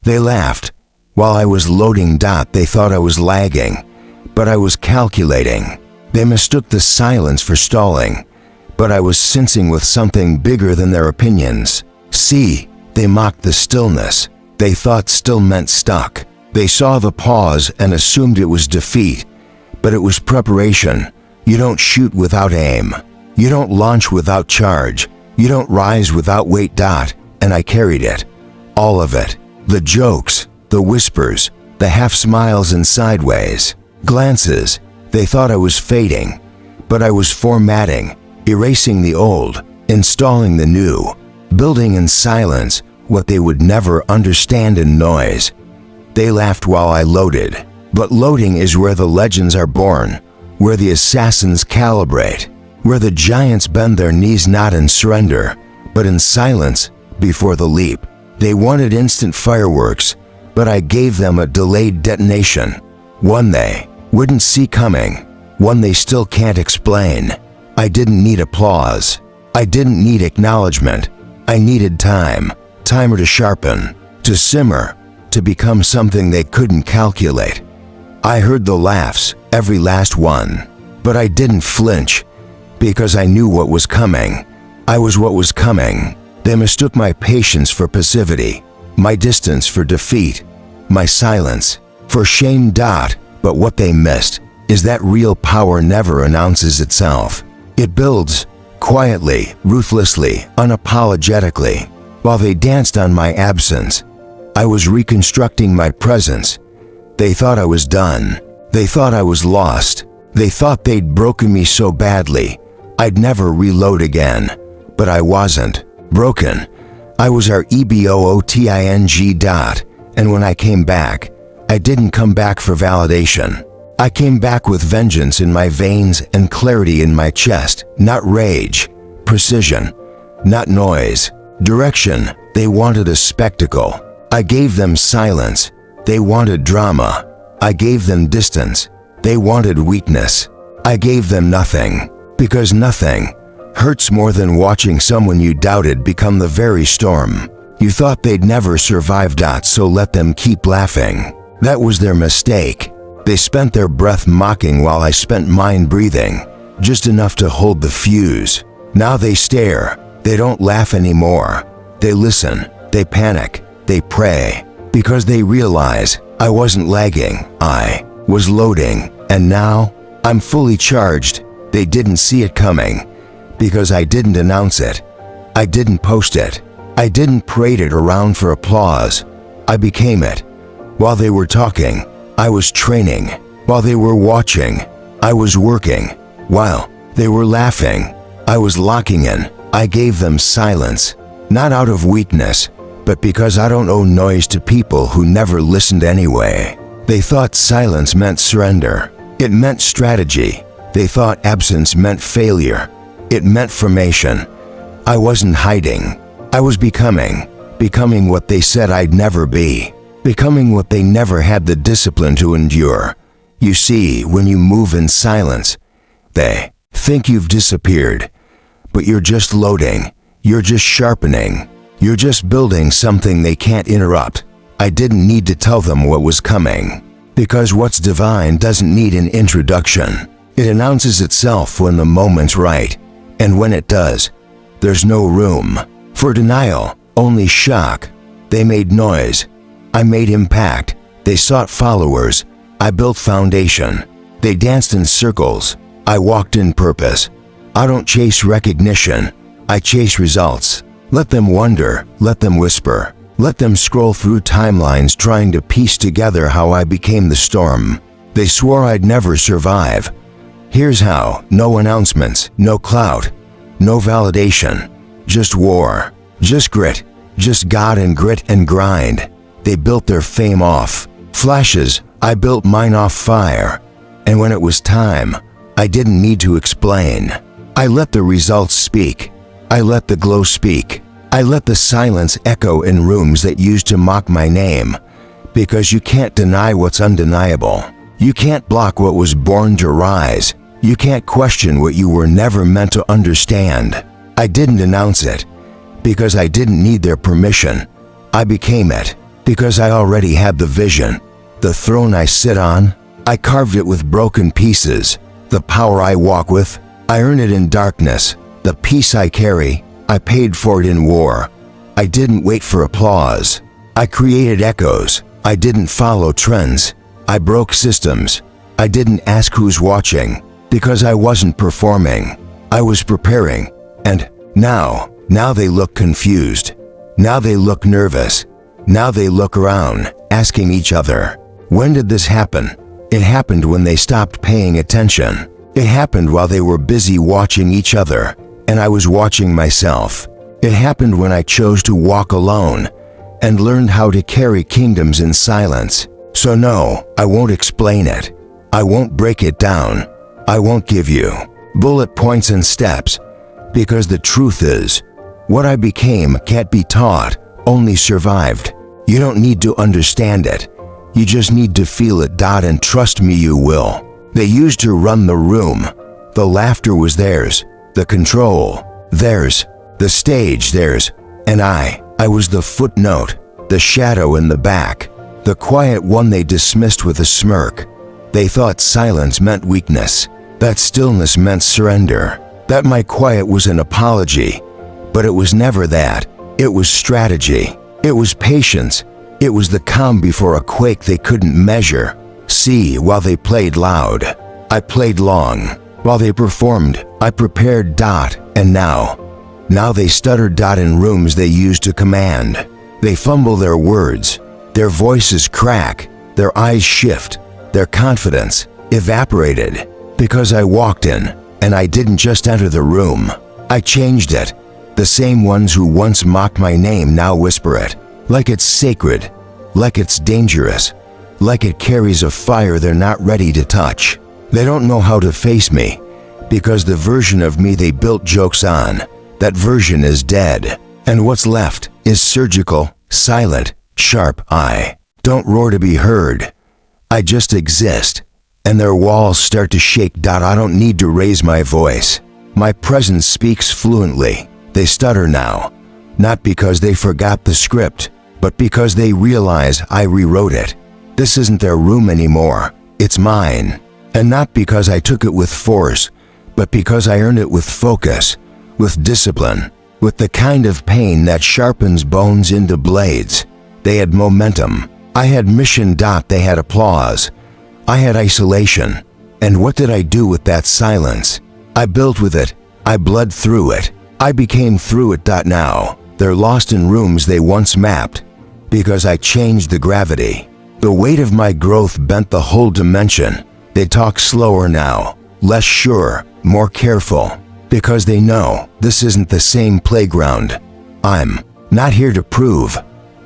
They laughed. While I was loading. They thought I was lagging, but I was calculating. They mistook the silence for stalling, but I was sensing with something bigger than their opinions. See, they mocked the stillness. They thought still meant stuck. They saw the pause and assumed it was defeat, but it was preparation. You don't shoot without aim. You don't launch without charge. You don't rise without weight. And I carried it. All of it. The jokes, the whispers, the half smiles and sideways glances. They thought I was fading, but I was formatting, erasing the old, installing the new, building in silence what they would never understand in noise. They laughed while I loaded, but loading is where the legends are born, where the assassins calibrate, where the giants bend their knees not in surrender, but in silence before the leap. They wanted instant fireworks, but I gave them a delayed detonation, one they wouldn't see coming, one they still can't explain. I didn't need applause. I didn't need acknowledgement. I needed time, timer to sharpen, to simmer, to become something they couldn't calculate. I heard the laughs, every last one, but I didn't flinch because I knew what was coming. I was what was coming. They mistook my patience for passivity, my distance for defeat, my silence for shame. But what they missed is that real power never announces itself. It builds quietly, ruthlessly, unapologetically. While they danced on my absence, I was reconstructing my presence. They thought I was done. They thought I was lost. They thought they'd broken me so badly I'd never reload again. But I wasn't broken. I was our EBOOTING. And when I came back, I didn't come back for validation. I came back with vengeance in my veins and clarity in my chest, not rage, precision, not noise, direction. They wanted a spectacle. I gave them silence. They wanted drama. I gave them distance. They wanted weakness. I gave them nothing, because nothing hurts more than watching someone you doubted become the very storm you thought they'd never survive. So let them keep laughing. That was their mistake. They spent their breath mocking while I spent mine breathing, just enough to hold the fuse. Now they stare. They don't laugh anymore. They listen. They panic. They pray. Because they realize I wasn't lagging. I was loading. And now I'm fully charged. They didn't see it coming because I didn't announce it. I didn't post it. I didn't parade it around for applause. I became it. While they were talking, I was training. While they were watching, I was working. While they were laughing, I was locking in. I gave them silence, not out of weakness, but because I don't owe noise to people who never listened anyway. They thought silence meant surrender. It meant strategy. They thought absence meant failure. It meant formation. I wasn't hiding. I was becoming what they said I'd never be. Becoming what they never had the discipline to endure. You see, when you move in silence, they think you've disappeared. But you're just loading. You're just sharpening. You're just building something they can't interrupt. I didn't need to tell them what was coming. Because what's divine doesn't need an introduction. It announces itself when the moment's right. And when it does, there's no room for denial, only shock. They made noise. I made impact. They sought followers. I built foundation. They danced in circles. I walked in purpose. I don't chase recognition. I chase results. Let them wonder. Let them whisper. Let them scroll through timelines trying to piece together how I became the storm they swore I'd never survive. Here's how. No announcements. No clout. No validation. Just war. Just grit. Just God and grit and grind. They built their fame off flashes. I built mine off fire. And when it was time, I didn't need to explain. I let the results speak. I let the glow speak. I let the silence echo in rooms that used to mock my name. Because you can't deny what's undeniable. You can't block what was born to rise. You can't question what you were never meant to understand. I didn't announce it because I didn't need their permission. I became it. Because I already had the vision. The throne I sit on, I carved it with broken pieces. The power I walk with, I earn it in darkness. The peace I carry, I paid for it in war. I didn't wait for applause. I created echoes. I didn't follow trends. I broke systems. I didn't ask who's watching, because I wasn't performing. I was preparing. And now they look confused. Now they look nervous. Now they look around, asking each other, when did this happen? It happened when they stopped paying attention. It happened while they were busy watching each other, and I was watching myself. It happened when I chose to walk alone and learned how to carry kingdoms in silence. So no, I won't explain it. I won't break it down. I won't give you bullet points and steps, because the truth is, what I became can't be taught, only survived. You don't need to understand it. You just need to feel it. And trust me, you will. They used to run the room. The laughter was theirs. The control, theirs. The stage, theirs. And I was the footnote, the shadow in the back, the quiet one they dismissed with a smirk. They thought silence meant weakness, that stillness meant surrender, that my quiet was an apology. But it was never that. It was strategy. It was patience. It was the calm before a quake they couldn't measure. See, while they played loud, I played long. While they performed, I prepared. And now they stutter. In rooms they used to command. They fumble their words. Their voices crack. Their eyes shift. Their confidence evaporated. Because I walked in, and I didn't just enter the room. I changed it. The same ones who once mocked my name now whisper it, like it's sacred, like it's dangerous, like it carries a fire they're not ready to touch. They don't know how to face me, because the version of me they built jokes on, that version is dead. And what's left is surgical, silent, sharp. I don't roar to be heard. I just exist, and their walls start to shake. I don't need to raise my voice. My presence speaks fluently. They stutter now, not because they forgot the script, but because they realize I rewrote it. This isn't their room anymore, it's mine. And not because I took it with force, but because I earned it with focus, with discipline, with the kind of pain that sharpens bones into blades. They had momentum. I had mission. They had applause. I had isolation. And what did I do with that silence? I built with it. I bled through it. I became through it. Now they're lost in rooms they once mapped, because I changed the gravity. The weight of my growth bent the whole dimension. They talk slower now, less sure, more careful, because they know this isn't the same playground. I'm not here to prove.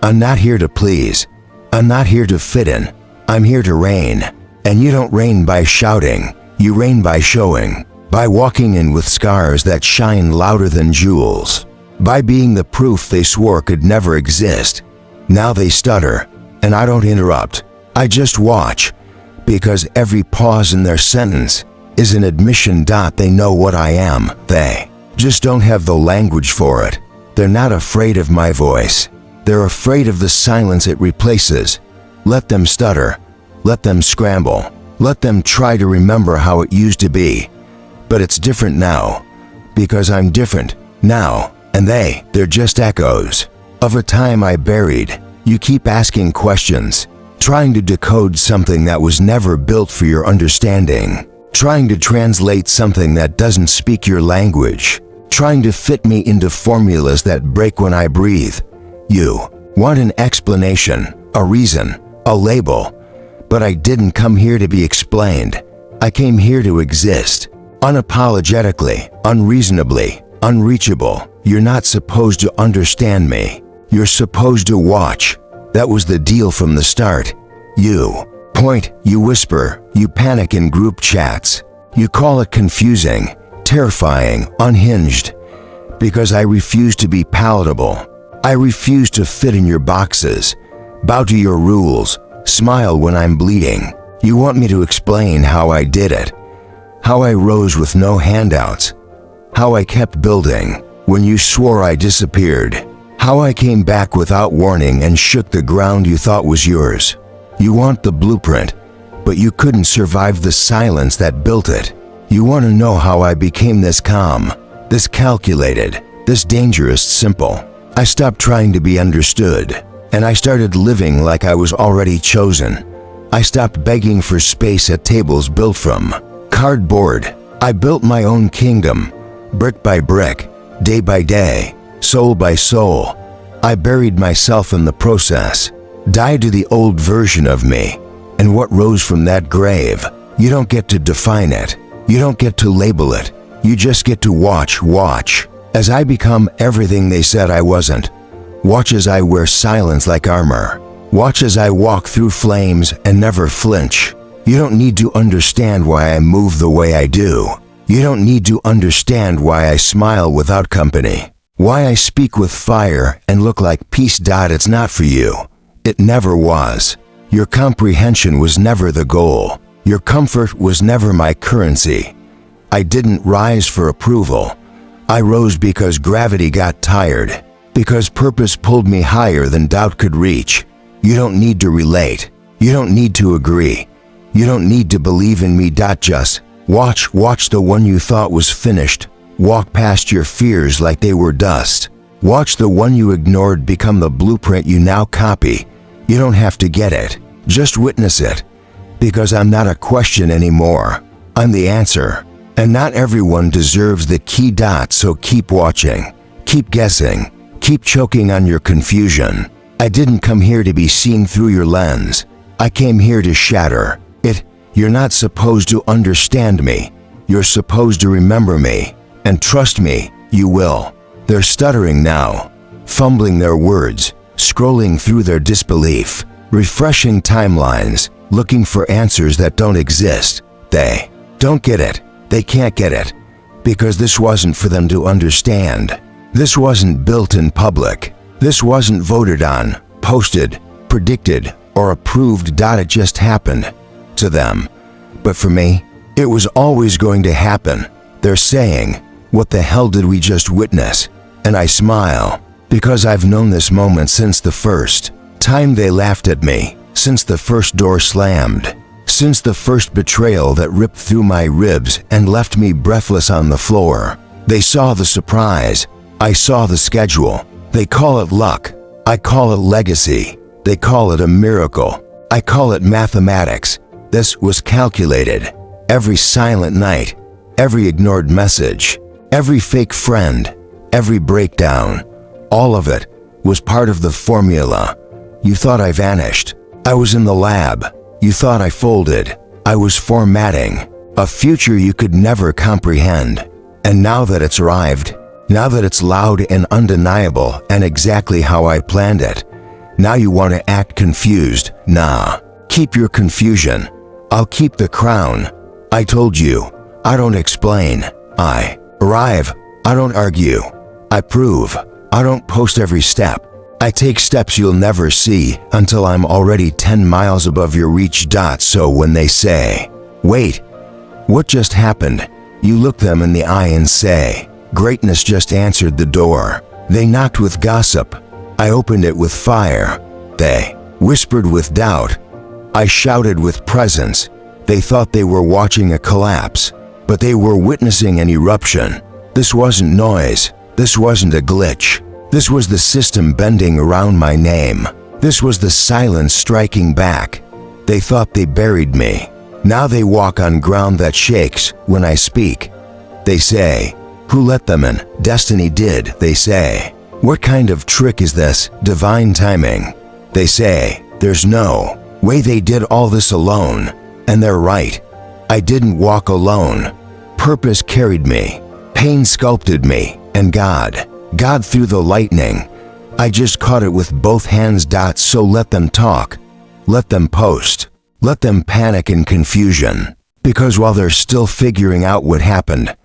I'm not here to please. I'm not here to fit in. I'm here to reign. And you don't reign by shouting. You reign by showing. By walking in with scars that shine louder than jewels. By being the proof they swore could never exist. Now they stutter, and I don't interrupt. I just watch, because every pause in their sentence is an admission. They know what I am. They just don't have the language for it. They're not afraid of my voice. They're afraid of the silence it replaces. Let them stutter. Let them scramble. Let them try to remember how it used to be. But it's different now, because I'm different now, and they're just echoes of a time I buried. You keep asking questions, trying to decode something that was never built for your understanding, trying to translate something that doesn't speak your language, trying to fit me into formulas that break when I breathe. You want an explanation, a reason, a label, but I didn't come here to be explained. I came here to exist. Unapologetically, unreasonably, unreachable. You're not supposed to understand me. You're supposed to watch. That was the deal from the start. You point, you whisper, you panic in group chats. You call it confusing, terrifying, unhinged. Because I refuse to be palatable. I refuse to fit in your boxes. Bow to your rules. Smile when I'm bleeding. You want me to explain how I did it. How I rose with no handouts. How I kept building when you swore I disappeared. How I came back without warning and shook the ground you thought was yours. You want the blueprint, but you couldn't survive the silence that built it. You want to know how I became this calm, this calculated, this dangerous simple. I stopped trying to be understood, and I started living like I was already chosen. I stopped begging for space at tables built from cardboard. I built my own kingdom, brick by brick, day by day, soul by soul. I buried myself in the process, died to the old version of me, and what rose from that grave. You don't get to define it. You don't get to label it. You just get to watch as I become everything they said I wasn't. Watch as I wear silence like armor. Watch as I walk through flames and never flinch. You don't need to understand why I move the way I do. You don't need to understand why I smile without company. Why I speak with fire and look like peace. It's not for you. It never was. Your comprehension was never the goal. Your comfort was never my currency. I didn't rise for approval. I rose because gravity got tired, because purpose pulled me higher than doubt could reach. You don't need to relate. You don't need to agree. You don't need to believe in me. Just watch the one you thought was finished walk past your fears like they were dust. Watch the one you ignored become the blueprint you now copy. You don't have to get it. Just witness it. Because I'm not a question anymore. I'm the answer. And not everyone deserves the key. So keep watching. Keep guessing. Keep choking on your confusion. I didn't come here to be seen through your lens. I came here to shatter it. You're not supposed to understand me. You're supposed to remember me. And trust me, you will. They're stuttering now, fumbling their words, scrolling through their disbelief, refreshing timelines, looking for answers that don't exist. They don't get it. They can't get it. Because this wasn't for them to understand. This wasn't built in public. This wasn't voted on, posted, predicted, or approved. It just happened to them. But for me, it was always going to happen. They're saying, what the hell did we just witness? And I smile, because I've known this moment since the first time they laughed at me, since the first door slammed, since the first betrayal that ripped through my ribs and left me breathless on the floor. They saw the surprise. I saw the schedule. They call it luck. I call it legacy. They call it a miracle. I call it mathematics. This was calculated. Every silent night, every ignored message, every fake friend, every breakdown, all of it was part of the formula. You thought I vanished. I was in the lab. You thought I folded. I was formatting a future you could never comprehend. And now that it's arrived, now that it's loud and undeniable and exactly how I planned it, now you want to act confused. Nah, keep your confusion. I'll keep the crown. I told you, I don't explain. I arrive. I don't argue. I prove. I don't post every step. I take steps you'll never see until I'm already 10 miles above your reach. So when they say, wait, what just happened? You look them in the eye and say, greatness just answered the door. They knocked with gossip. I opened it with fire. They whispered with doubt. I shouted with presence. They thought they were watching a collapse, but they were witnessing an eruption. This wasn't noise. This wasn't a glitch. This was the system bending around my name. This was the silence striking back. They thought they buried me. Now they walk on ground that shakes when I speak. They say, who let them in? Destiny did, they say. What kind of trick is this? Divine timing. They say, there's no way they did all this alone. And they're right. I didn't walk alone. Purpose carried me. Pain sculpted me. And God threw the lightning. I just caught it with both hands. So let them talk. Let them post. Let them panic in confusion. Because while they're still figuring out what happened,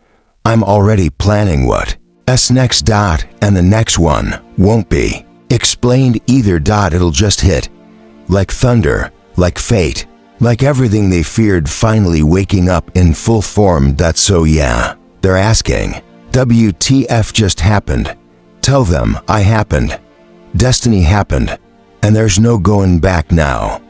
I'm already planning what's next. And the next one won't be explained either. It'll just hit. Like thunder. Like fate. Like everything they feared finally waking up in full form. So yeah, they're asking, WTF just happened? Tell them I happened. Destiny happened, and there's no going back now.